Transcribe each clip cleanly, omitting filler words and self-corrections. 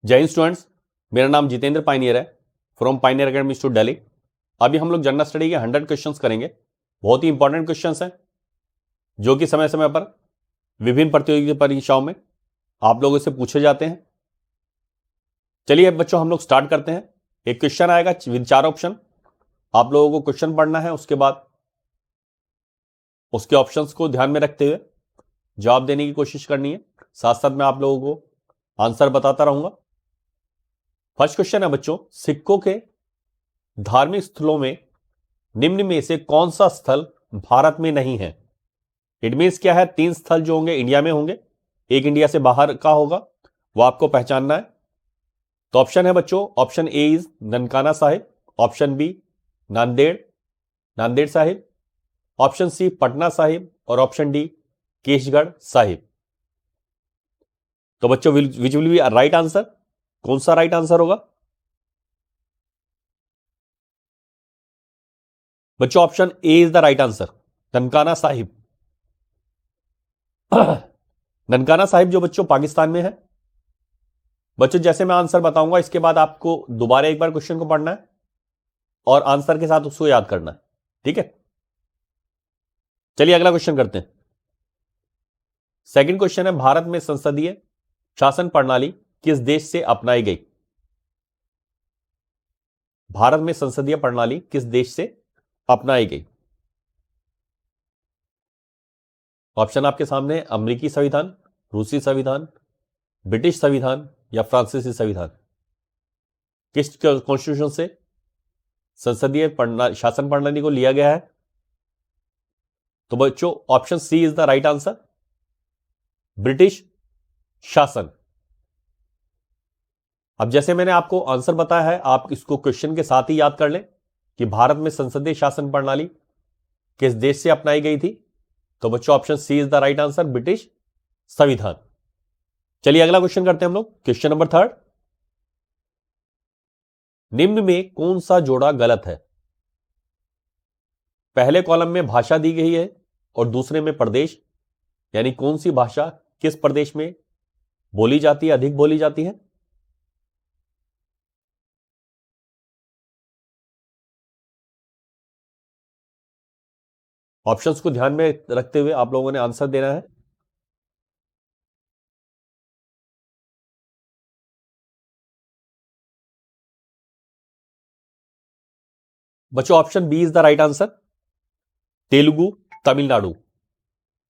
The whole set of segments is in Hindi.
जय हिंद स्टूडेंट्स, मेरा नाम जितेंद्र पाइनियर है from Pioneer Academy to Delhi. अभी हम लोग जनरल स्टडी के 100 क्वेश्चंस करेंगे। बहुत ही इंपॉर्टेंट क्वेश्चंस हैं जो कि समय समय पर विभिन्न प्रतियोगी परीक्षाओं में आप लोगों से पूछे जाते हैं। चलिए अब बच्चों हम लोग स्टार्ट करते हैं। एक क्वेश्चन आएगा विद 4 ऑप्शन। आप लोगों को क्वेश्चन पढ़ना है, उसके बाद उसके ऑप्शंस को ध्यान में रखते हुए जवाब देने की कोशिश करनी है। साथ साथ मैं आप लोगों को आंसर बताता रहूंगा। फर्स्ट क्वेश्चन है बच्चों, सिक्कों के धार्मिक स्थलों में निम्न में से कौन सा स्थल भारत में नहीं है? इट मीन्स क्या है, 3 स्थल जो होंगे इंडिया में होंगे, एक इंडिया से बाहर का होगा, वो आपको पहचानना है। तो ऑप्शन है बच्चों, option A is Nankana Sahib, option B Nanded Sahib, option C Patna Sahib और ऑप्शन डी केशगढ़ साहिब। तो बच्चों which will be right answer? कौन सा राइट आंसर होगा बच्चों? Option A is the right answer, Nankana Sahib. Nankana Sahib जो बच्चों पाकिस्तान में है। बच्चों जैसे मैं आंसर बताऊंगा इसके बाद आपको दोबारा एक बार क्वेश्चन को पढ़ना है और आंसर के साथ उसको याद करना है, ठीक है? चलिए अगला क्वेश्चन करते हैं। सेकंड क्वेश्चन है, भारत में संसदीय शासन प्रणाली किस देश से अपनाई गई? भारत में संसदीय प्रणाली किस देश से अपनाई गई? ऑप्शन आपके सामने, अमेरिकी संविधान, रूसी संविधान, ब्रिटिश संविधान या फ्रांसीसी संविधान। किस कॉन्स्टिट्यूशन से संसदीय शासन प्रणाली को लिया गया है? तो बच्चों option C is the right answer, British शासन। अब जैसे मैंने आपको आंसर बताया है, आप इसको क्वेश्चन के साथ ही याद कर लें कि भारत में संसदीय शासन प्रणाली किस देश से अपनाई गई थी। तो बच्चों option C is the right answer, British संविधान। चलिए अगला क्वेश्चन करते हैं हम लोग, क्वेश्चन नंबर 3। निम्न में कौन सा जोड़ा गलत है? पहले कॉलम में भाषा दी गई है और दूसरे में प्रदेश, यानी कौन सी भाषा किस प्रदेश में बोली जाती है, अधिक बोली जाती है? ऑप्शंस को ध्यान में रखते हुए आप लोगों ने आंसर देना है। बच्चों option B is the right answer, Telugu Tamil Nadu.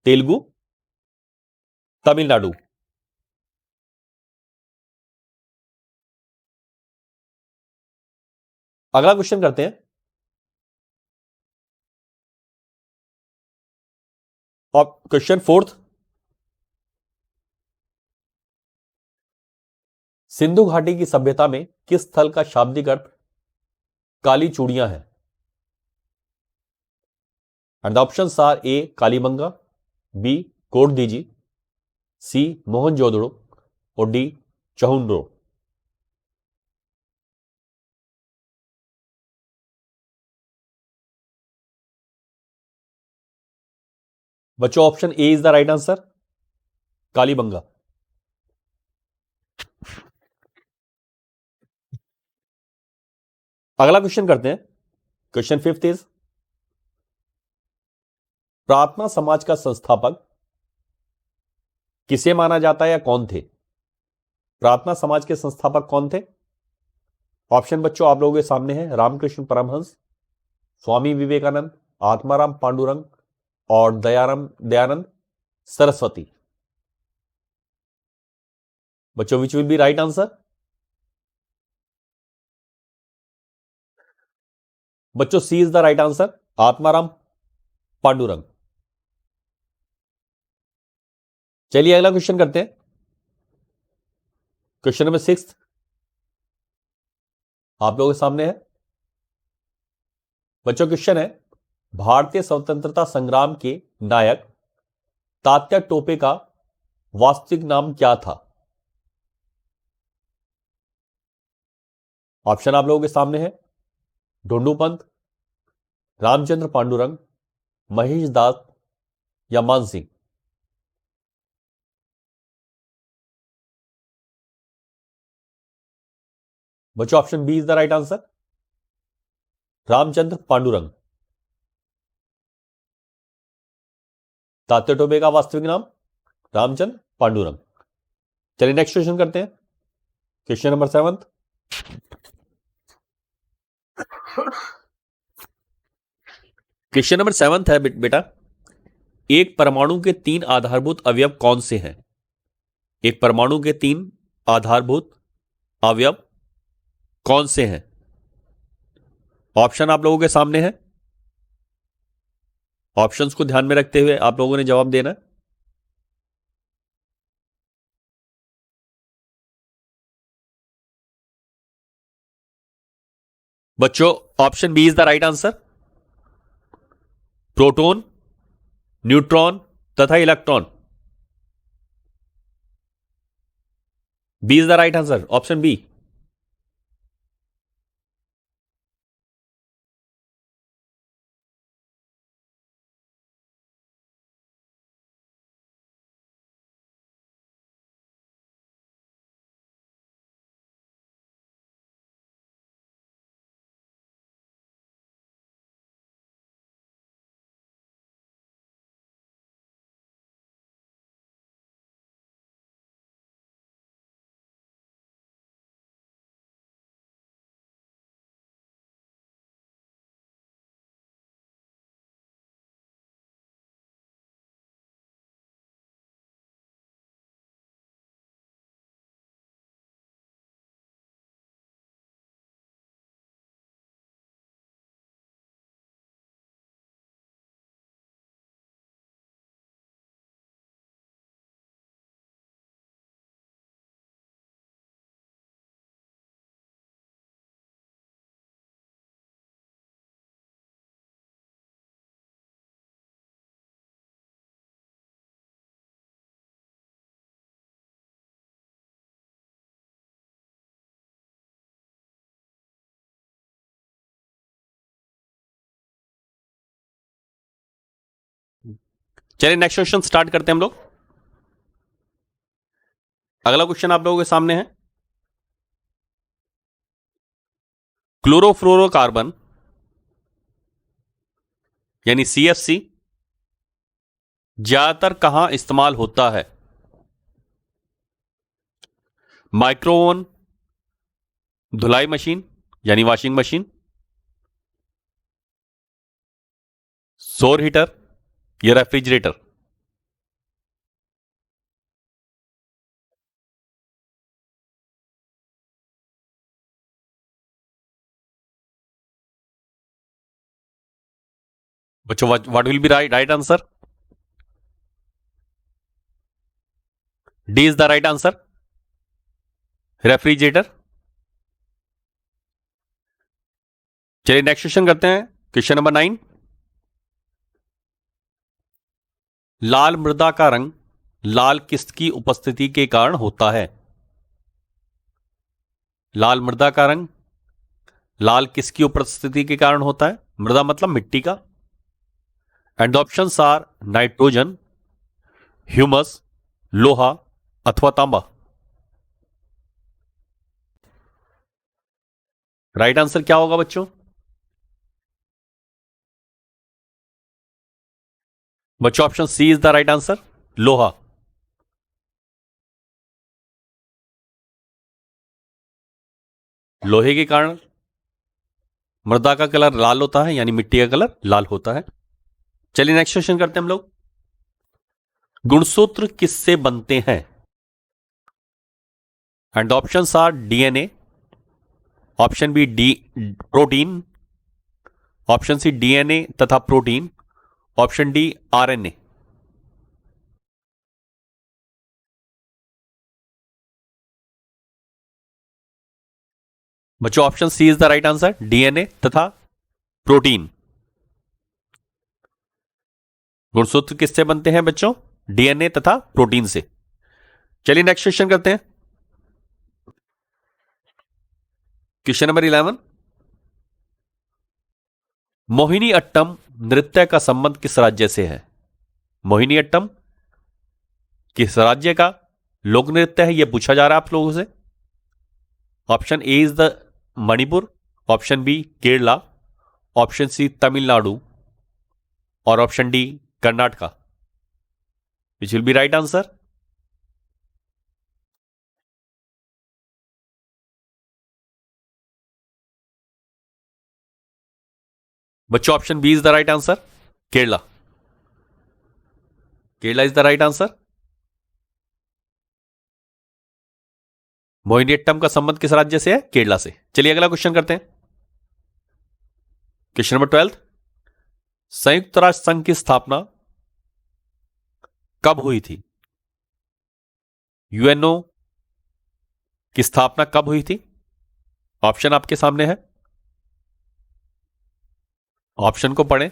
Telugu Tamil Nadu. अगला क्वेश्चन करते हैं। और क्वेश्चन 4, सिंधु घाटी की सभ्यता में किस स्थल का शाब्दिक अर्थ काली चूड़ियां हैं? And the options are A Kalibangan, B Kot Diji, C Mohenjodaro और डी चहुंड्रो। बच्चों option A is the right answer, Kalibangan. अगला क्वेश्चन करते हैं। क्वेश्चन 5 इज, प्रार्थना समाज का संस्थापक किसे माना जाता है या कौन थे? प्रार्थना समाज के संस्थापक कौन थे? ऑप्शन बच्चों आप लोगों के सामने है, रामकृष्ण परमहंस, स्वामी विवेकानंद, आत्माराम पांडुरंग और दयानंद सरस्वती। बच्चों which will be right answer? बच्चों C is the right answer, Atmaram Pandurang. चलिए अगला क्वेश्चन करते हैं। क्वेश्चन नंबर 6 आप लोगों के सामने है। बच्चों क्वेश्चन है, भारतीय स्वतंत्रता संग्राम के नायक तात्या टोपे का वास्तविक नाम क्या था? ऑप्शन आप लोगों के सामने है, ढूंढू पंत, रामचंद्र पांडुरंग, महेश दास या मान सिंह। बच्चों option B is the right answer, Ramchandra Pandurang. Tatya Tope का वास्तविक नाम रामचंद्र पांडुरंग। चलिए नेक्स्ट क्वेश्चन करते हैं, क्वेश्चन नंबर 7। क्वेश्चन नंबर 7 है बेटा, एक परमाणु के 3 आधारभूत अवयव कौन से हैं? एक परमाणु के 3 आधारभूत अवयव कौन से हैं? ऑप्शन आप लोगों के सामने है, ऑप्शंस को ध्यान में रखते हुए आप लोगों ने जवाब देना है। बच्चों option B is the right answer, proton, neutron तथा electron. B is the right answer, option B. चलिए नेक्स्ट क्वेश्चन स्टार्ट करते हैं हम लोग। अगला क्वेश्चन आप लोगों के सामने है, क्लोरोफ्लोरोकार्बन यानी CFC ज्यादातर कहां इस्तेमाल होता है? माइक्रोओवन, धुलाई मशीन यानी वॉशिंग मशीन, सौर हीटर या रेफ्रिजरेटर। बच्चों what will be right answer? D is the right answer, refrigerator. चलिए नेक्स्ट क्वेश्चन करते हैं, क्वेश्चन नंबर 9। लाल मृदा का रंग लाल किसकी उपस्थिति के कारण होता है? लाल मृदा का रंग लाल किसकी उपस्थिति के कारण होता है? मृदा मतलब मिट्टी का। And the options are nitrogen, humus, लोहा अथवा तांबा। राइट आंसर क्या होगा बच्चों? बच्चों option C is the right answer, लोहा। लोहे के कारण मृदा का कलर लाल होता है यानी मिट्टी का कलर लाल होता है। चलिए नेक्स्ट क्वेश्चन करते हैं हम लोग, गुणसूत्र किससे बनते हैं? And options are DNA, option B D protein, option C DNA तथा प्रोटीन, ऑप्शन डी RNA। बच्चों option C is the right answer, DNA तथा प्रोटीन। गुणसूत्र किससे बनते हैं बच्चों? DNA तथा प्रोटीन से। चलिए नेक्स्ट क्वेश्चन करते हैं, क्वेश्चन नंबर 11। मोहिनी अट्टम नृत्य का संबंध किस राज्य से है? मोहिनी अट्टम किस राज्य का लोक नृत्य है, यह पूछा जा रहा है आप लोगों से। Option A is the Manipur, option B Kerala, option C Tamil Nadu और option D Karnataka. Which will be right answer? बच्चों option B is the right answer, Kerala. Kerala is the right answer. Mohiniyattam का संबंध किस राज्य से है? केरला से। चलिए अगला क्वेश्चन करते हैं। क्वेश्चन नंबर 12, संयुक्त राष्ट्र संघ की स्थापना कब हुई थी? यूएनओ की स्थापना कब हुई थी? ऑप्शन आपके सामने है, ऑप्शन को पढ़ें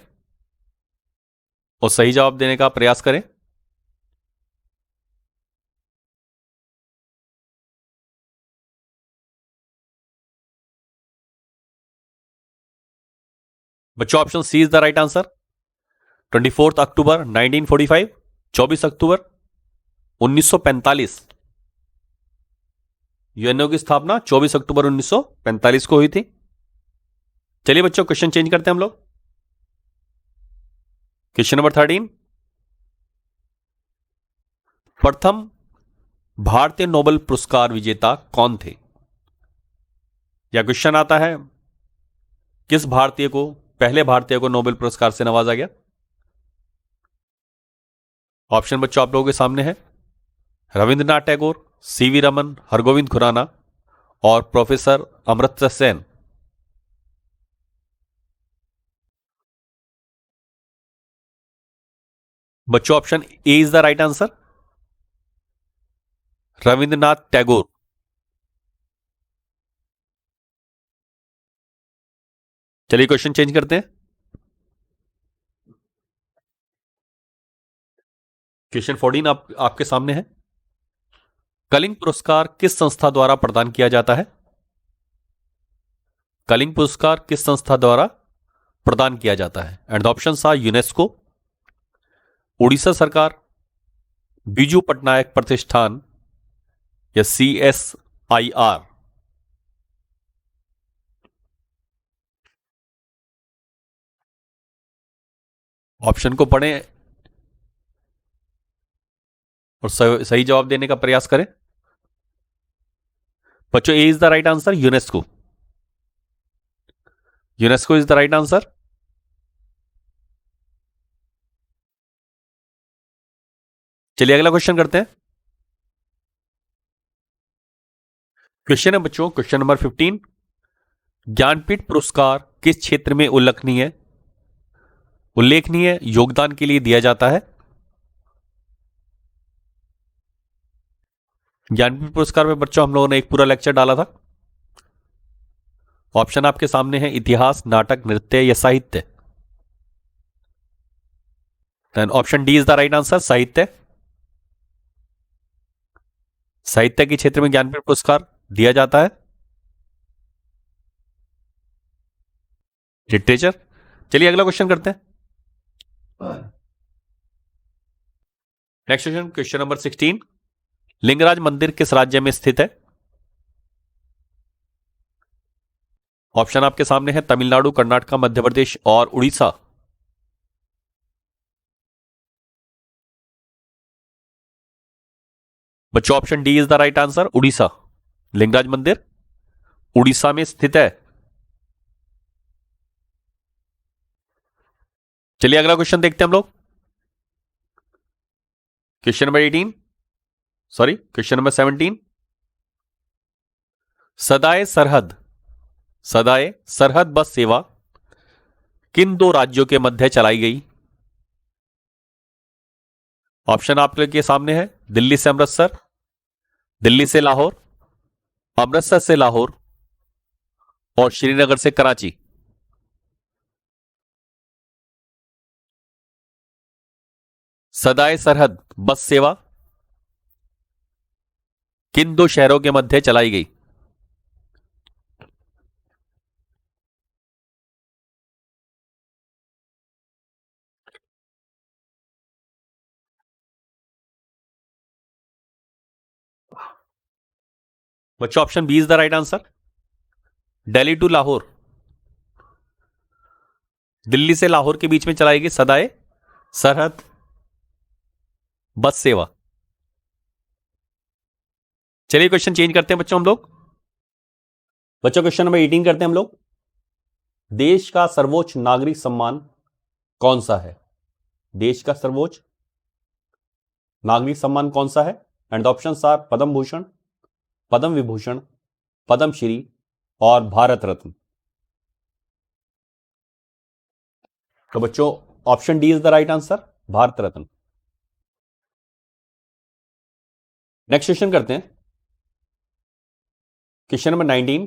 और सही जवाब देने का प्रयास करें। बच्चों option C is the right answer. 24 October 1945, 24 October 1945। UNO की स्थापना 24 अक्टूबर 1945 को हुई थी। चलिए बच्चों क्वेश्चन चेंज करते हैं हम लोग। क्वेश्चन नंबर 13, प्रथम भारतीय नोबेल पुरस्कार विजेता कौन थे? या क्वेश्चन आता है, किस भारतीय को, पहले भारतीय को नोबेल पुरस्कार से नवाजा गया? ऑप्शन बच्चों आप लोगों के सामने है, रविंद्रनाथ टैगोर, सीवी रमन, हरगोविंद खुराना और प्रोफेसर अमर्त्य सेन। बच्चों option A is the right answer, Rabindranath Tagore. चलिए क्वेश्चन चेंज करते हैं। क्वेश्चन 14 आपके सामने है, कलिंग पुरस्कार किस संस्था द्वारा प्रदान किया जाता है? कलिंग पुरस्कार किस संस्था द्वारा प्रदान किया जाता है? And the options are UNESCO, Orissa सरकार, बीजू पटनायक प्रतिष्ठान या CSIR। ऑप्शन को पढ़ें और सही जवाब देने का प्रयास करें। बच्चों A is the right answer, UNESCO. UNESCO is the right answer. चलिए अगला क्वेश्चन करते हैं। क्वेश्चन है बच्चों, क्वेश्चन नंबर 15, ज्ञानपीठ पुरस्कार किस क्षेत्र में उल्लेखनीय योगदान के लिए दिया जाता है? ज्ञानपीठ पुरस्कार में बच्चों हम लोगों ने एक पूरा लेक्चर डाला था। ऑप्शन आपके सामने है, इतिहास, नाटक, नृत्य या साहित्य। Option D is the right answer, साहित्य। साहित्य के क्षेत्र में ज्ञानपीठ पुरस्कार दिया जाता है। लिटरेचर। चलिए अगला क्वेश्चन करते हैं। Next question, question number 16, Lingaraj मंदिर किस राज्य में स्थित है? ऑप्शन आपके सामने है, तमिलनाडु, कर्नाटक, मध्य प्रदेश और उड़ीसा। बच्चों option D is the right answer, Orissa. Lingaraj मंदिर उड़ीसा में स्थित है। चलिए अगला क्वेश्चन देखते हैं हम लोग। Question number 18, sorry question number 17, सदाए सरहद बस सेवा किन दो राज्यों के मध्य चलाई गई? ऑप्शन आपके सामने है, दिल्ली से अमृतसर, दिल्ली से लाहौर, अमृतसर से लाहौर और श्रीनगर से कराची। सदाए सरहद बस सेवा किन दो शहरों के मध्य चलाई गई? बच्चों option B is the right answer, Delhi to Lahore, Delhi से लाहौर के बीच में चलाएगी सदाए सरहद बस सेवा। चलिए क्वेश्चन चेंज करते हैं बच्चों हम लोग। बच्चों क्वेश्चन नंबर 18 करते हैं हम लोग। देश का सर्वोच्च नागरिक सम्मान कौन सा है? देश का सर्वोच्च नागरिक सम्मान कौन सा है? And options are Padma Bhushan, Padma Vibhushan, Padmashri और भारत रत्न। तो बच्चों option D is the right answer, Bharat Ratna. Next question करते हैं, क्वेश्चन नंबर 19।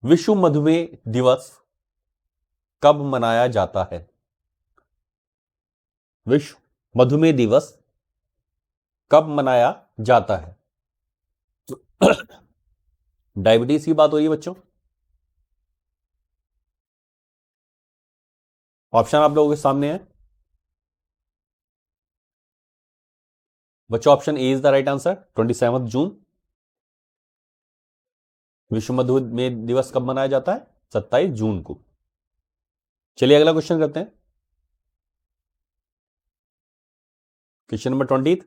विश्व मधुमेह दिवस कब मनाया जाता है? विश्व मधुमेह दिवस कब मनाया जाता है? डायबिटीज की बात हो रही है बच्चों। ऑप्शन आप लोगों के सामने है बच्चों। Option A is the right answer, 27 जून। विश्व मधुमेह दिवस कब मनाया जाता है? 27 जून को। चलिए अगला क्वेश्चन करते हैं, question number 20।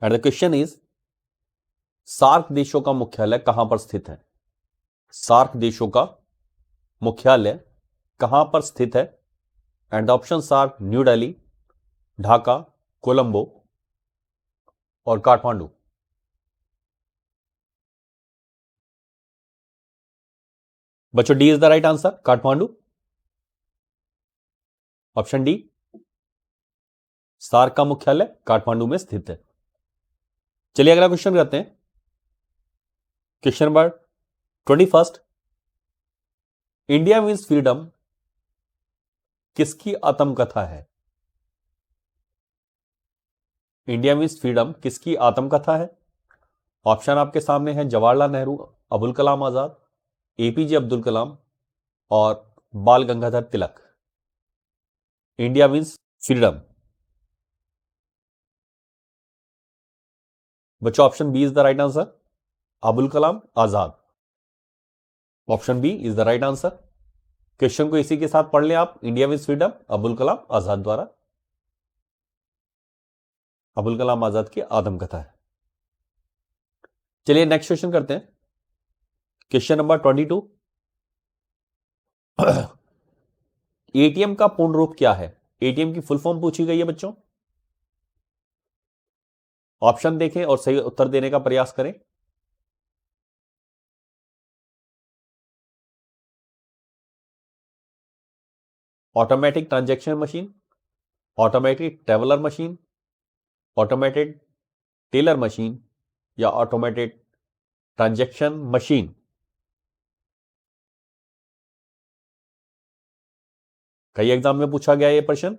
And the question is, SAARC देशों का मुख्यालय कहां पर स्थित है? सार्क देशों का मुख्यालय कहां पर स्थित है? And options are New Delhi, Dhaka, Colombo और काठमांडू। बच्चों D is the right answer, Kathmandu. Option D, SAARC का मुख्यालय काठमांडू में स्थित है। चलिए अगला क्वेश्चन करते हैं, question number 21। India means freedom किसकी आत्मकथा है? इंडिया मीन्स फ्रीडम किसकी आत्मकथा है? ऑप्शन आपके सामने है जवाहरलाल नेहरू, अबुल कलाम आजाद, एपीजे अब्दुल कलाम और Bal Gangadhar Tilak. India means freedom. बच्चों option B is the right answer, Abul Kalam Azad. Option B is the right answer. Question को इसी के साथ पढ़ लें आप, India means freedom Abul Kalam Azad द्वारा। अबुल कलाम आजाद की आत्मकथा है। चलिए नेक्स्ट क्वेश्चन करते हैं, क्वेश्चन नंबर 22। एटीएम का पूर्ण रूप क्या है? एटीएम की फुल फॉर्म पूछी गई है बच्चों। ऑप्शन देखें और सही उत्तर देने का प्रयास करें। Automatic transaction machine, automatic traveller machine, automated teller machine या ऑटोमेटेड ट्रांजैक्शन मशीन। कई एग्जाम में पूछा गया ये प्रश्न।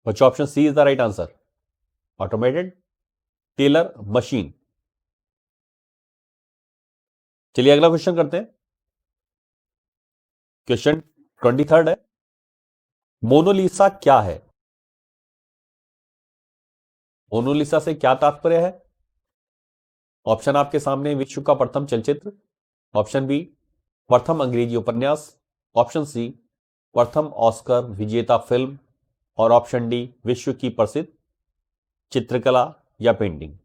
बच्चों option C is the right answer, automated teller machine. चलिए अगला क्वेश्चन करते हैं, क्वेश्चन 23 है, मोनालिसा क्या है? मोनालिसा से क्या तात्पर्य है? ऑप्शन आपके सामने, विश्व का प्रथम चलचित्र, ऑप्शन बी प्रथम अंग्रेजी उपन्यास, ऑप्शन सी प्रथम ऑस्कर विजेता फिल्म और ऑप्शन डी विश्व की प्रसिद्ध चित्रकला या पेंटिंग।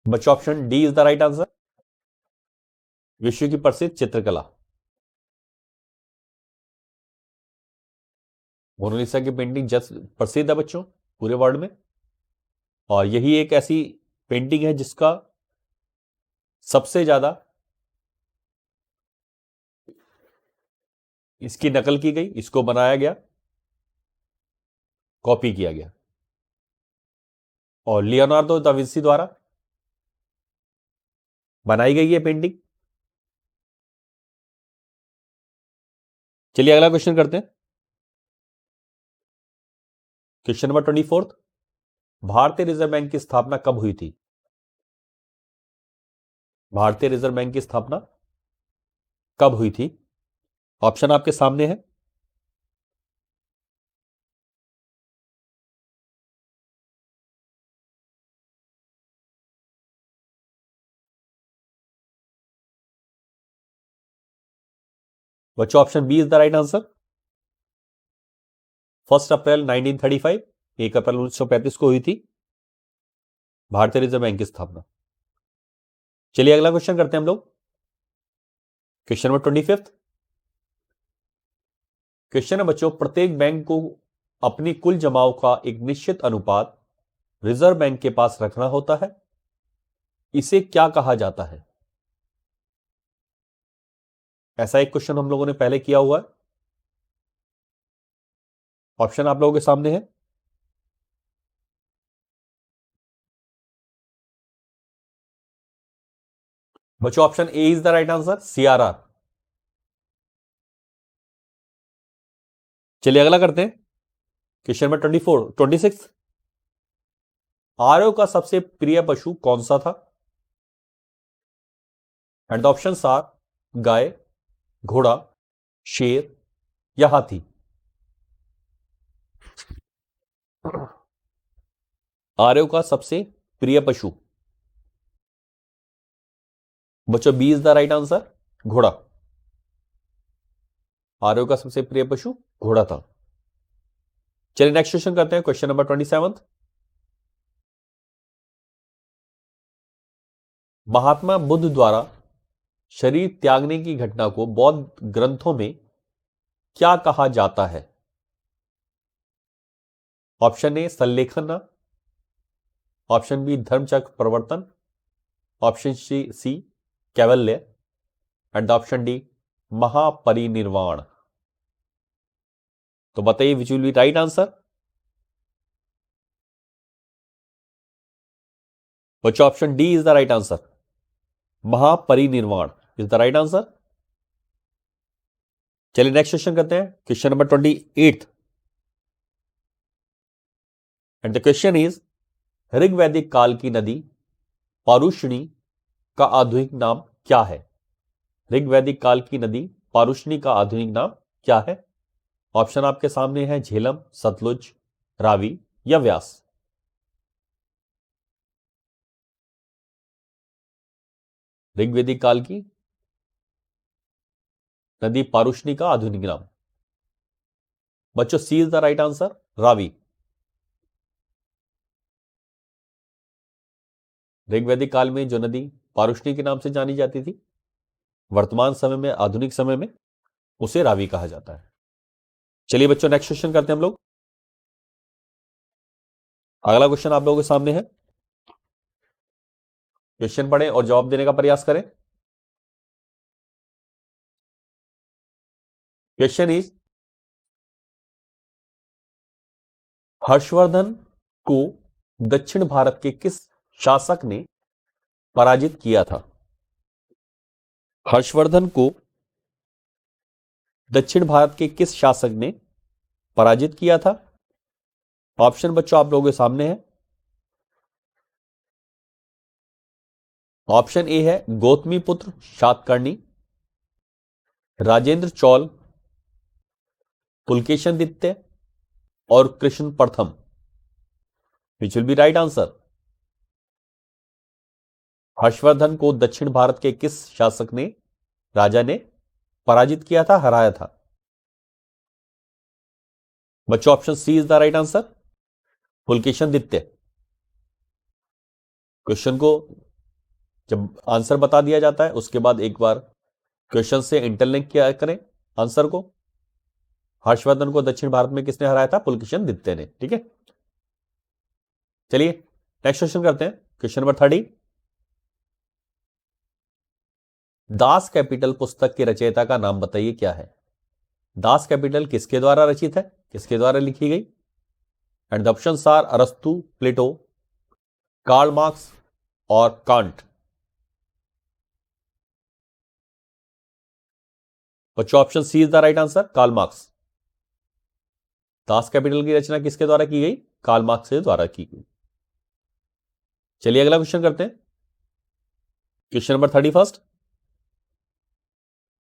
बच्चों option D is the right answer, विश्व की प्रसिद्ध चित्रकला। मोनालिसा की पेंटिंग जस्ट प्रसिद्ध है बच्चों पूरे वर्ल्ड में, और यही एक ऐसी पेंटिंग है जिसका सबसे ज्यादा इसकी नकल की गई, इसको बनाया गया, कॉपी किया गया, और लियोनार्डो दा विंसी द्वारा बनाई गई है पेंटिंग। चलिए अगला क्वेश्चन करते हैं, क्वेश्चन नंबर 24। भारतीय रिजर्व बैंक की स्थापना कब हुई थी? भारतीय रिजर्व बैंक की स्थापना कब हुई थी? ऑप्शन आपके सामने है, बच्चों option B is the right answer. 1 April 1935, 1 April 1935 को हुई थी भारतीय रिजर्व बैंक की स्थापना। चलिए अगला क्वेश्चन करते हैं हम लोग। Question number 25। क्वेश्चन है बच्चों, प्रत्येक बैंक को अपनी कुल जमाओं का एक निश्चित अनुपात रिजर्व बैंक के पास रखना होता है, इसे क्या कहा जाता है? ऐसा एक क्वेश्चन हम लोगों ने पहले किया हुआ है। ऑप्शन आप लोगों के सामने है। बच्चों option A is the right answer, CRR। चलिए अगला करते हैं। Question number 26। आर्यों का सबसे प्रिय पशु कौन सा था? एंड द ऑप्शंस आर गाय, घोड़ा, शेर या हाथी। आर्यों का सबसे प्रिय पशु बच्चों B is the right answer, घोड़ा। आर्यों का सबसे प्रिय पशु घोड़ा था। चलिए नेक्स्ट क्वेश्चन करते हैं। Question number 27। महात्मा बुद्ध द्वारा शरीर त्यागने की घटना को बौद्ध ग्रंथों में क्या कहा जाता है? ऑप्शन ए संलेखन, ऑप्शन बी धर्मचक्र प्रवर्तन, option C Kaivalya and option D Mahaparinirvana. तो बताइए which will be right answer. बच्चों option D is the right answer, Mahaparinirvana is the right answer. चलिए नेक्स्ट क्वेश्चन करते हैं। Question number 28 and the question is, ऋग्वैदिक काल की नदी पारुष्णी का आधुनिक नाम क्या है? ऋग्वैदिक काल की नदी पारुष्णी का आधुनिक नाम क्या है? ऑप्शन आपके सामने है, झेलम, सतलुज, रावी या व्यास। ऋग्वैदिक काल की नदी पारुष्णी का आधुनिक नाम बच्चों C is the right answer, Ravi. ऋग्वैदिक काल में जो नदी पारुष्णी के नाम से जानी जाती थी, वर्तमान समय में, आधुनिक समय में उसे रावी कहा जाता है। चलिए बच्चों नेक्स्ट क्वेश्चन करते हैं हम लोग। अगला क्वेश्चन आप लोगों के सामने है। क्वेश्चन पढ़ें और जवाब देने का प्रयास करें। क्वेश्चन इज, हर्षवर्धन को दक्षिण भारत के किस शासक ने पराजित किया था? हर्षवर्धन को दक्षिण भारत के किस शासक ने पराजित किया था? ऑप्शन बच्चों आप लोगों के सामने है। ऑप्शन ए है गौतमीपुत्र सातकर्णी, राजेंद्र चोल, पुलकेशिनदित्य और कृष्ण प्रथम। विच will be right answer. Harshvardhan को दक्षिण भारत के किस शासक ने, राजा ने पराजित किया था, हराया था? बच्चों option C is the right answer, पुलकेशिनदित्य। क्वेश्चन को जब आंसर बता दिया जाता है उसके बाद एक बार क्वेश्चन से इंटरलिंक किया करें आंसर को। हर्षवर्धन को दक्षिण भारत में किसने हराया था? पुलकेशिनदित्य ने। ठीक है, चलिए नेक्स्ट क्वेश्चन करते हैं। Question number 30। दास कैपिटल पुस्तक के रचयिता का नाम बताइए क्या है? दास कैपिटल किसके द्वारा रचित है, किसके द्वारा लिखी गई? एंड द ऑप्शंस आर अरस्तु, प्लेटो, कार्ल मार्क्स और कांट। बच्चों option C is the right answer, Karl Marx. Das Kapital की रचना किसके द्वारा की गई? कार्ल मार्क्स के द्वारा की गई। चलिए अगला क्वेश्चन करते हैं। Question number 31।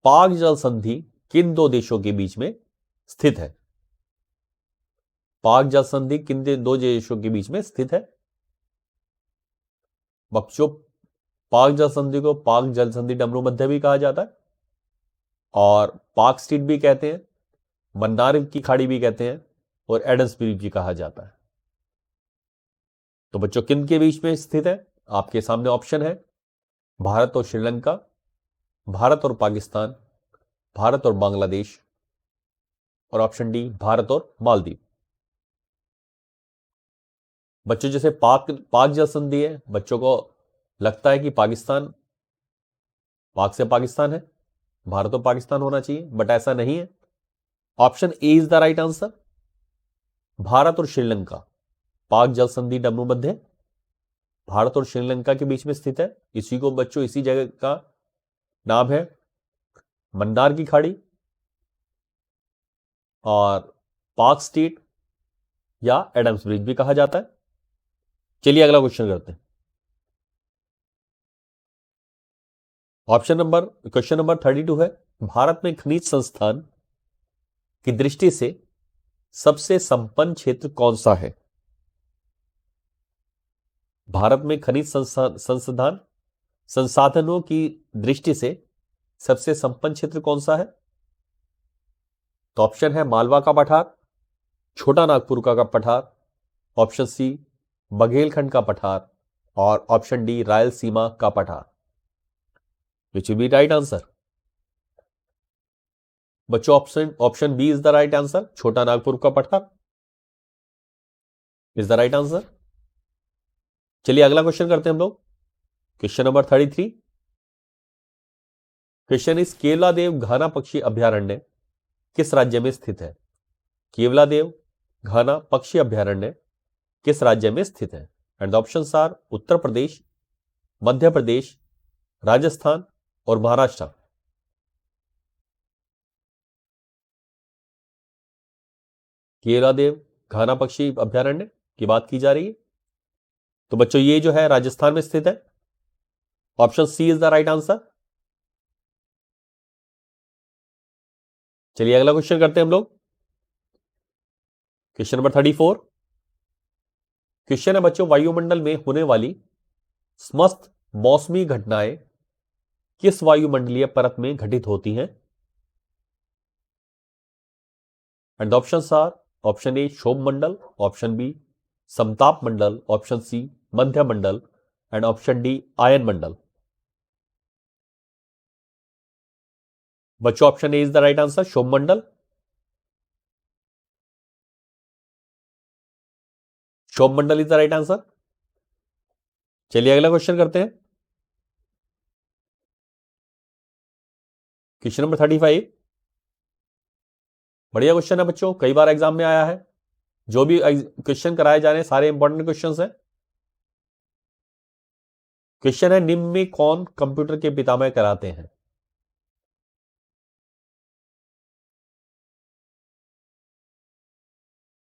पाक जल संधि किन दो देशों के बीच में स्थित है? पाक जल संधि किन दो देशों के बीच में स्थित है? बच्चों पाक जल संधि को पाक जल संधि डमरू मध्य भी कहा जाता है। और पार्क स्ट्रीट भी कहते हैं, मन्नार की खाड़ी भी कहते हैं और एडम्स ब्रिज भी कहा जाता है। तो बच्चों किन के बीच में स्थित है? आपके सामने ऑप्शन है भारत और श्रीलंका, भारत और पाकिस्तान, भारत और बांग्लादेश और ऑप्शन डी भारत और मालदीव। बच्चों जैसे पाक पाक जल संधि है, बच्चों को लगता है कि पाकिस्तान पाक से पाकिस्तान है, भारत और पाकिस्तान होना चाहिए, बट ऐसा नहीं है। Option A is the right answer. Bharat और श्रीलंका पाक जल संधि डब्ल्यू है, भारत और श्रीलंका के बीच में स्थित है। इसी को बच्चों इसी जगह का नाम है मन्नार की खाड़ी और पार्क स्ट्रीट या एडम्स ब्रिज भी कहा जाता है। चलिए अगला क्वेश्चन करते हैं। क्वेश्चन नंबर 32 है, भारत में खनिज संस्थान की दृष्टि से सबसे संपन्न क्षेत्र कौन सा है? भारत में खनिज संसाधन संसाधनों की दृष्टि से सबसे संपन्न क्षेत्र कौन सा है? तो ऑप्शन है मालवा का पठार, छोटा नागपुर का पठार, ऑप्शन सी बघेलखंड का पठार और ऑप्शन डी रायलसीमा का पठार। Which will be right answer? बच्चों option B is the right answer, Chota Nagpur का पठार इज द राइट आंसर। चलिए अगला क्वेश्चन करते हैं हम लोग। Question number 33। Question is Keoladeo Ghana पक्षी अभ्यारण्य किस राज्य में स्थित है? केवलादेव घाना पक्षी अभ्यारण्य किस राज्य में स्थित है? And the options are Uttar Pradesh, Madhya Pradesh, Rajasthan और महाराष्ट्र। केवलादेव घाना पक्षी अभ्यारण्य की बात की जा रही है। तो बच्चों ये जो है राजस्थान में स्थित है। Option C is the right answer. चलिए अगला क्वेश्चन करते हैं हम लोग। Question number 34। क्वेश्चन है बच्चों, वायुमंडल में होने वाली समस्त मौसमी घटनाएं किस वायुमंडलीय परत में घटित होती हैं? And options are option A क्षोभ मंडल, ऑप्शन बी समताप मंडल, ऑप्शन सी मध्य मंडल एंड ऑप्शन डी आयन मंडल। बच्चों option A is the right answer, क्षोभ मंडल। क्षोभ मंडल इज द राइट आंसर। चलिए अगला क्वेश्चन करते हैं। Question number 35। बढ़िया क्वेश्चन है बच्चों, कई बार एग्जाम में आया है। जो भी क्वेश्चन कराए जा रहे हैं सारे इंपॉर्टेंट क्वेश्चन हैं। क्वेश्चन है, निम्न में कौन कंप्यूटर के पितामह कहलाते हैं?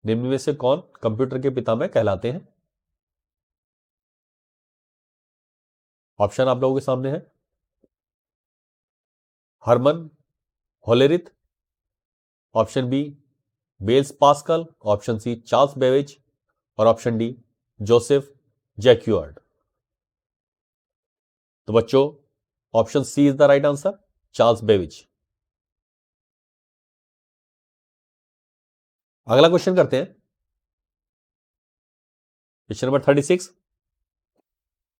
निम्न में से कौन कंप्यूटर के पितामह कहलाते हैं? ऑप्शन आप लोगों के सामने है। Herman Hollerith, option B Blaise Pascal, option C Charles Babbage और ऑप्शन डी जोसेफ जैक्यूआर्ड। तो बच्चों option C is the right answer, Charles Babbage. अगला क्वेश्चन करते हैं। Question number 36।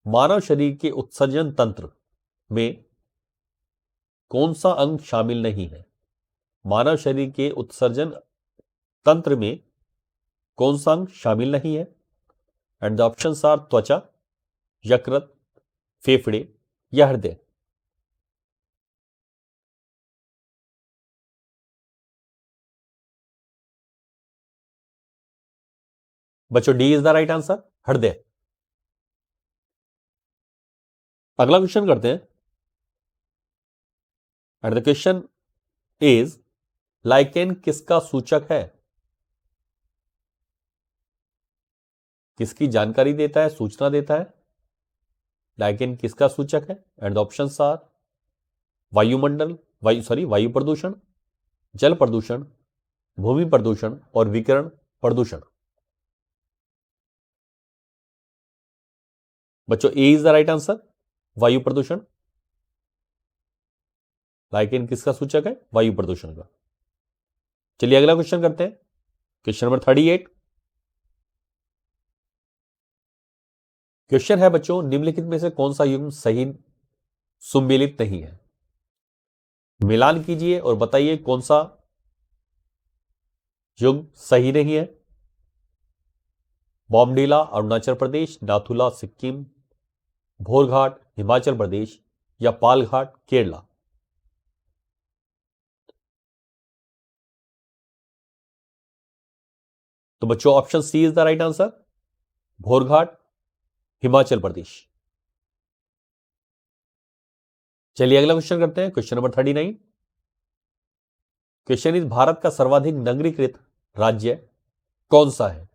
मानव शरीर के उत्सर्जन तंत्र में कौन सा अंग शामिल नहीं है? मानव शरीर के उत्सर्जन तंत्र में कौन सा अंग शामिल नहीं है? एंड द ऑप्शंस आर त्वचा, यकृत, फेफड़े या हृदय। बच्चों D is the right answer, हृदय। अगला क्वेश्चन करते हैं। And the question is lichen किसका सूचक है? किसकी जानकारी देता है, सूचना देता है? लाइकेन किसका सूचक है? एंड द ऑप्शंस आर वायुमंडल वायु प्रदूषण, जल प्रदूषण, भूमि प्रदूषण और विकिरण प्रदूषण। बच्चों A is the right answer, वायु प्रदूषण। लाइकेन किसका सूचक है? वायु प्रदूषण का। चलिए अगला क्वेश्चन करते हैं, क्वेश्चन नंबर 38। क्वेश्चन है बच्चों, निम्नलिखित में से कौन सा युग्म सही सुमेलित नहीं है? मिलान कीजिए और बताइए कौन सा युग्म सही नहीं है। बॉमडीला अरुणाचल प्रदेश, नाथुला सिक्किम, भोरघाट हिमाचल प्रदेश या पालघाट केरला। तो बच्चों option C is the right answer, Bhor Ghat Himachal Pradesh. चलिए अगला क्वेश्चन करते हैं, question number 39। Question is Bharat का सर्वाधिक नगरीकृत राज्य कौन सा है?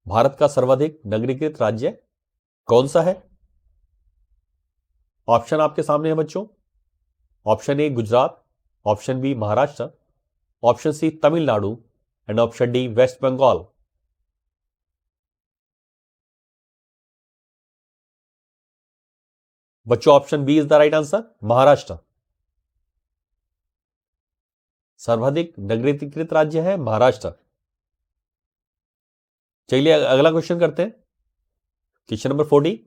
भारत का सर्वाधिक नगरीकृत राज्य कौन सा है? ऑप्शन आपके सामने है बच्चों। Option A Gujarat, option B Maharashtra, option C Tamil Nadu and option D West Bengal. बच्चों option B is the right answer, Maharashtra. सर्वाधिक नगरीकृत राज्य है महाराष्ट्र। चलिए अगला क्वेश्चन करते हैं, क्वेश्चन नंबर 40।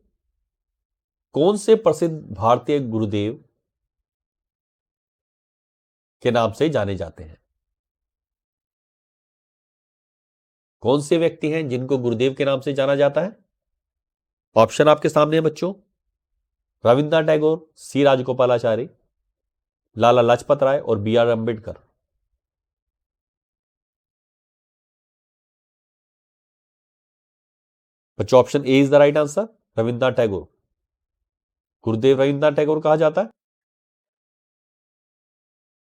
कौन से प्रसिद्ध भारतीय गुरुदेव के नाम से जाने जाते हैं? कौन से व्यक्ति हैं जिनको गुरुदेव के नाम से जाना जाता है? ऑप्शन आपके सामने है बच्चों। रविन्द्रनाथ टैगोर, सी राजगोपालाचारी, लाला लाजपत राय और बी आर अंबेडकर। बच्चों option A is the right answer, Rabindranath Tagore. Gurudev Rabindranath Tagore कहा जाता है।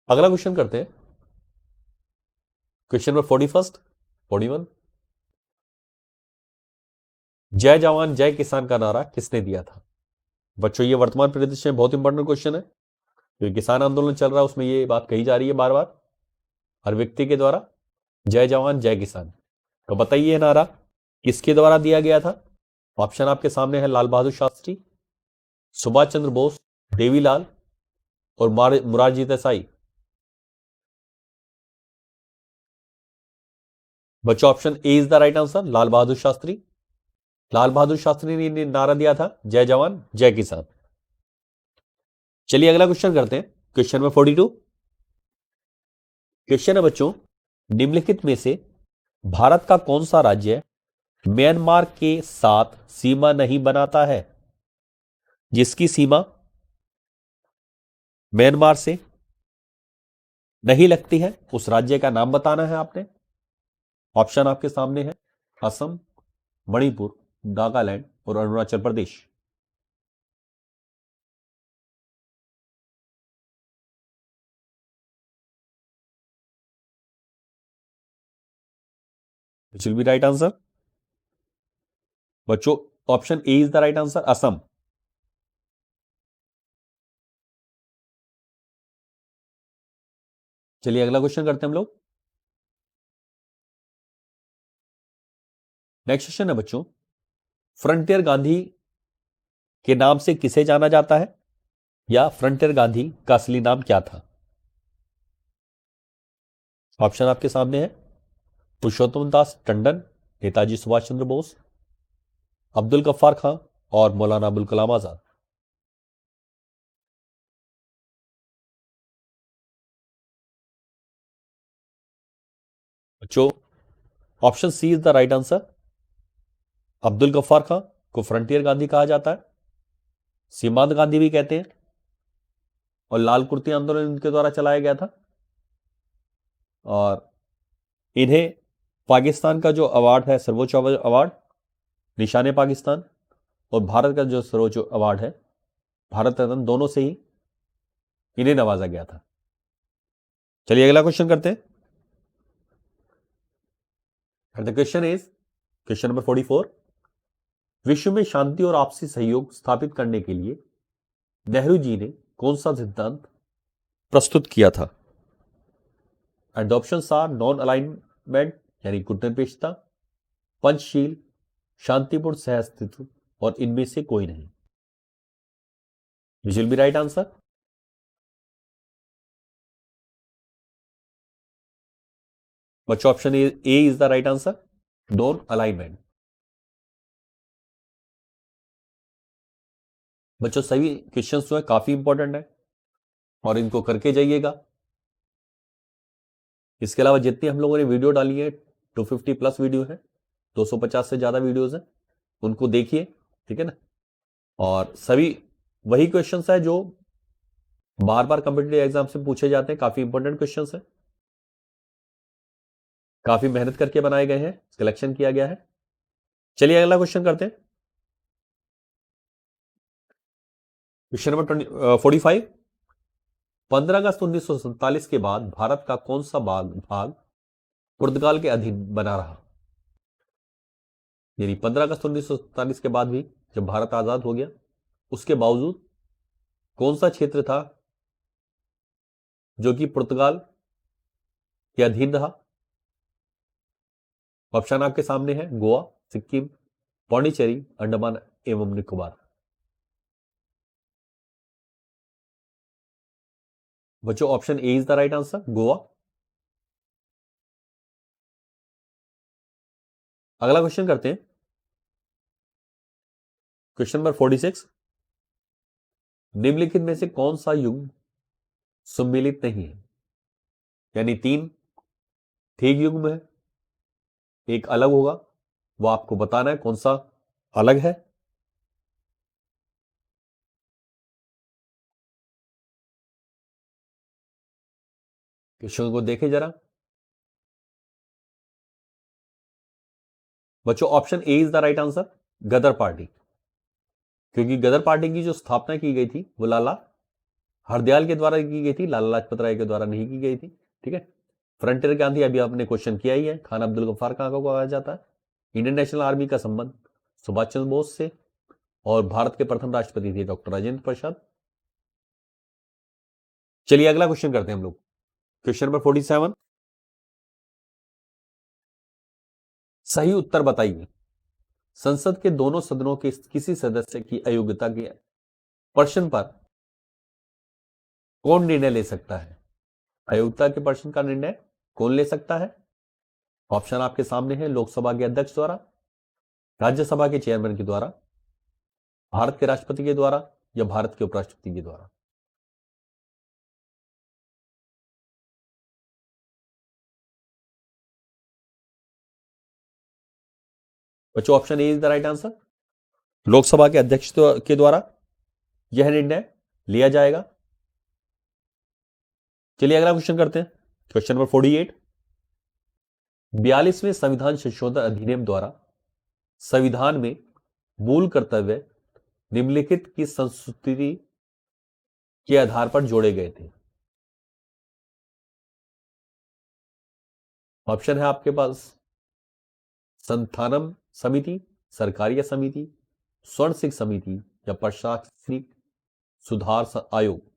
अगला क्वेश्चन करते हैं, क्वेश्चन नंबर 41। जय जवान जय किसान का नारा किसने दिया था? बच्चों ये वर्तमान परिदृश्य में बहुत इंपॉर्टेंट क्वेश्चन है। जो किसान आंदोलन चल रहा है उसमें ये बात कही जा रही है बार बार हर व्यक्ति के द्वारा, जय जवान जय किसान। तो बताइए नारा किसके द्वारा दिया गया था? ऑप्शन आपके सामने है, लाल बहादुर शास्त्री, सुभाष चंद्र बोस, देवीलाल और मुरारजी देसाई। बच्चों option A is the right answer, Lal Bahadur Shastri. Lal Bahadur Shastri ने नारा दिया था जय जवान जय किसान। चलिए अगला क्वेश्चन करते हैं, क्वेश्चन नंबर 42। क्वेश्चन है बच्चों, निम्नलिखित में से भारत का कौन सा राज्य म्यांमार के साथ सीमा नहीं बनाता है? जिसकी सीमा म्यांमार से नहीं लगती है उस राज्य का नाम बताना है आपने। ऑप्शन आपके सामने है, असम, मणिपुर, नागालैंड और Arunachal Pradesh. Which will be right answer? बच्चों option A is the right answer, Assam. चलिए अगला क्वेश्चन करते हैं हम लोग। नेक्स्ट क्वेश्चन है बच्चों, फ्रंटियर गांधी के नाम से किसे जाना जाता है, या फ्रंटियर गांधी का असली नाम क्या था? ऑप्शन आपके सामने है, पुरुषोत्तम दास टंडन, नेताजी सुभाष चंद्र बोस, अब्दुल गफ्फार खां और मौलाना अबुल कलाम आजाद। बच्चों option C is the right answer, Abdul Ghaffar Khan को फ्रंटियर गांधी कहा जाता है, सीमांत गांधी भी कहते हैं, और लाल कुर्ती आंदोलन इनके द्वारा चलाया गया था। और इन्हें पाकिस्तान का जो अवार्ड है, सर्वोच्च अवार्ड निशाने पाकिस्तान, और भारत का जो सर्वोच्च अवार्ड है भारत रत्न, दोनों से ही इन्हें नवाजा गया था। चलिए अगला क्वेश्चन करते हैं। The question is question number 44। विश्व में शांति और आपसी सहयोग स्थापित करने के लिए नेहरू जी ने कौन सा सिद्धांत प्रस्तुत किया था? And options are non alignment यानी गुटनिरपेक्षता, पंचशील, शांतिपूर्ण सहअस्तित्व और इनमें से कोई नहीं। Which will be right answer? बच्चों option A is the right answer, don't alignment. बच्चों सभी क्वेश्चंस जो है काफी इंपॉर्टेंट है और इनको करके जाइएगा। इसके अलावा जितनी हम लोगों ने वीडियो डाली है 250 प्लस वीडियो है, 250 से ज्यादा वीडियोस है, उनको देखिए, ठीक है ना। और सभी वही क्वेश्चंस है जो बार बार कॉम्पिटिटिव एग्जाम से पूछे जाते हैं, काफी इंपॉर्टेंट क्वेश्चंस है, काफी मेहनत करके बनाए गए हैं, सिलेक्शन किया गया है। चलिए अगला क्वेश्चन करते हैं। Question number 45। 15 अगस्त 1947 के बाद भारत का कौन सा भाग पुर्तगाल के अधीन बना रहा? यानी 15 अगस्त 1947 के बाद भी जब भारत आजाद हो गया, उसके बावजूद कौन सा क्षेत्र था जो कि पुर्तगाल के अधीन रहा? ऑप्शन आपके सामने है, गोवा, सिक्किम, पौंडीचेरी, अंडमान एवं निकोबार। बच्चों option A is the right answer, Goa. अगला क्वेश्चन करते हैं। Question number 46। निम्नलिखित में से कौन सा युग सम्मिलित नहीं है? यानी 3 ठीक युग्म है, एक अलग होगा, वो आपको बताना है कौन सा अलग है। क्वेश्चन को देखें जरा। बच्चों option A is the right answer, Ghadar party. क्योंकि गदर पार्टी की जो स्थापना की गई थी वो लाला हरदयाल के द्वारा की गई थी, लाला लाजपत राय के द्वारा नहीं की गई थी, ठीक है। फ्रंटियर गांधी अभी आपने क्वेश्चन किया ही है, खान अब्दुल गफ्फार कहाँ को कहा जाता है? इंडियन नेशनल आर्मी का संबंध सुभाष चंद्र बोस से, और भारत के प्रथम राष्ट्रपति थे डॉक्टर राजेंद्र प्रसाद। चलिए अगला क्वेश्चन करते हैं हम लोग। Question number 47। सही उत्तर बताइए। संसद के दोनों सदनों के किसी सदस्य की अयोग्यता के प्रश्न पर कौन निर्णय ले सकता है? अयोग्यता के प्रश्न का निर्णय कौन ले सकता है? ऑप्शन आपके सामने है, लोकसभा के अध्यक्ष द्वारा, राज्यसभा के चेयरमैन के द्वारा, भारत के राष्ट्रपति के द्वारा, या भारत के उपराष्ट्रपति के द्वारा। बच्चों option A is the right answer, Lok Sabha के अध्यक्ष के द्वारा यह निर्णय लिया जाएगा। चलिए अगला क्वेश्चन करते हैं। Question number 48। 42वें संविधान संशोधन अधिनियम द्वारा संविधान में मूल कर्तव्य निम्नलिखित की संस्तुति के आधार पर जोड़े गए थे। ऑप्शन है आपके पास, संथानम समिति, सरकारिया समिति, स्वर्ण सिंह समिति, या प्रशासनिक सुधार आयोग।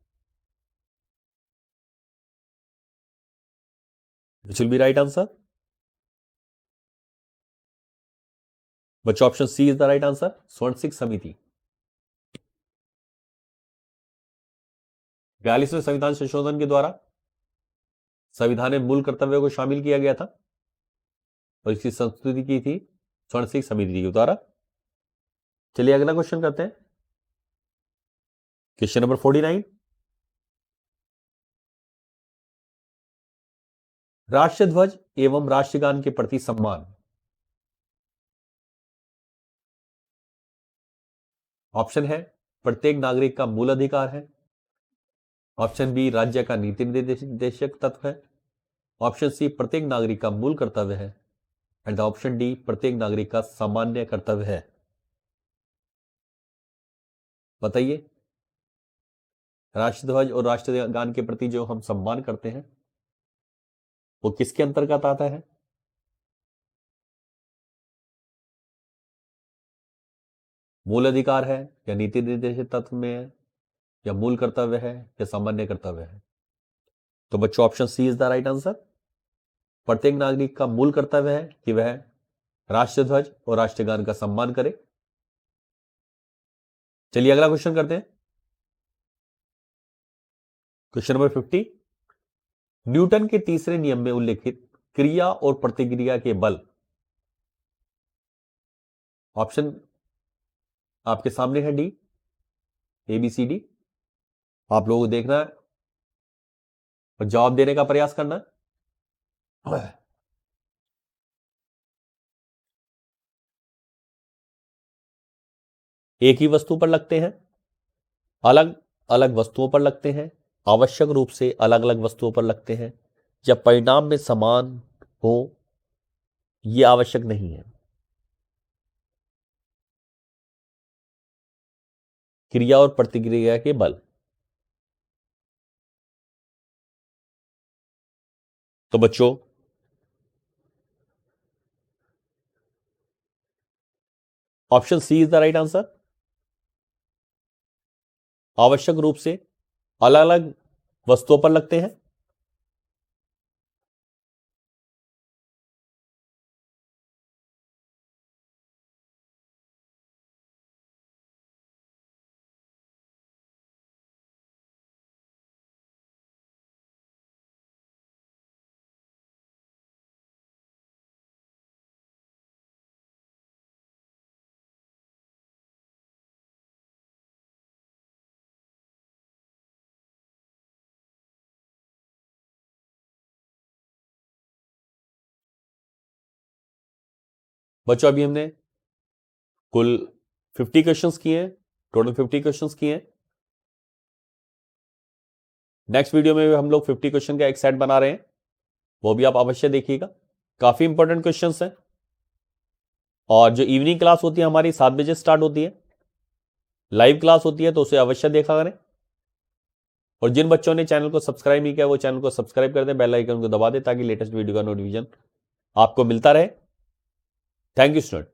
Which will be right answer? बच्चों option C is the right answer, Swaran Singh समिति। 42वें संविधान संशोधन के द्वारा संविधान में मूल कर्तव्यों को शामिल किया गया था और इसकी संस्तुति की थी स्वर्ण सिंह समिति के द्वारा। चलिए अगला क्वेश्चन करते हैं। Question number 49। राष्ट्रध्वज एवं राष्ट्रगान के प्रति सम्मान। ऑप्शन है, प्रत्येक नागरिक का मूल अधिकार है। ऑप्शन बी, राज्य का नीति निर्देशक तत्व है। ऑप्शन सी, प्रत्येक नागरिक का मूल कर्तव्य है। एंड ऑप्शन डी, प्रत्येक नागरिक का सामान्य कर्तव्य है। बताइए, राष्ट्रध्वज और राष्ट्रगान के प्रति जो हम सम्मान करते हैं वो किसके अंतर्गत आता है? मूल अधिकार है, या नीति निर्देशित तत्व में है, या मूल कर्तव्य है, या सामान्य कर्तव्य है? तो बच्चों option C is the right answer. प्रत्येक नागरिक का मूल कर्तव्य है कि वह राष्ट्रध्वज और राष्ट्रगान का सम्मान करे। चलिए अगला क्वेश्चन करते हैं। Question number 50। न्यूटन के तीसरे नियम में उल्लेखित क्रिया और प्रतिक्रिया के बल। ऑप्शन आपके सामने है डी, ABCD। आप लोगों को देखना है और जवाब देने का प्रयास करना है। एक ही वस्तु पर लगते हैं, अलग अलग वस्तुओं पर लगते हैं, आवश्यक रूप से अलग अलग वस्तुओं पर लगते हैं, जब परिणाम में समान हो यह आवश्यक नहीं है। क्रिया और प्रतिक्रिया के बल। तो बच्चों option C is the right answer. आवश्यक रूप से अलग अलग वस्तुओं पर लगते हैं। बच्चों अभी हमने कुल 50 क्वेश्चंस किए हैं, टोटल 50 क्वेश्चंस किए हैं। नेक्स्ट वीडियो में हम लोग 50 क्वेश्चन का एक सेट बना रहे हैं, वो भी आप अवश्य देखिएगा। काफी इंपॉर्टेंट क्वेश्चंस हैं। और जो इवनिंग क्लास होती है हमारी 7 बजे स्टार्ट होती है, लाइव क्लास होती है, तो उसे अवश्य देखा करें। और जिन बच्चों ने चैनल को सब्सक्राइब नहीं किया वो चैनल को सब्सक्राइब कर दें, बेल आइकन को दबा दें ताकि लेटेस्ट वीडियो का नोटिफिकेशन आपको मिलता रहे। Thank you student.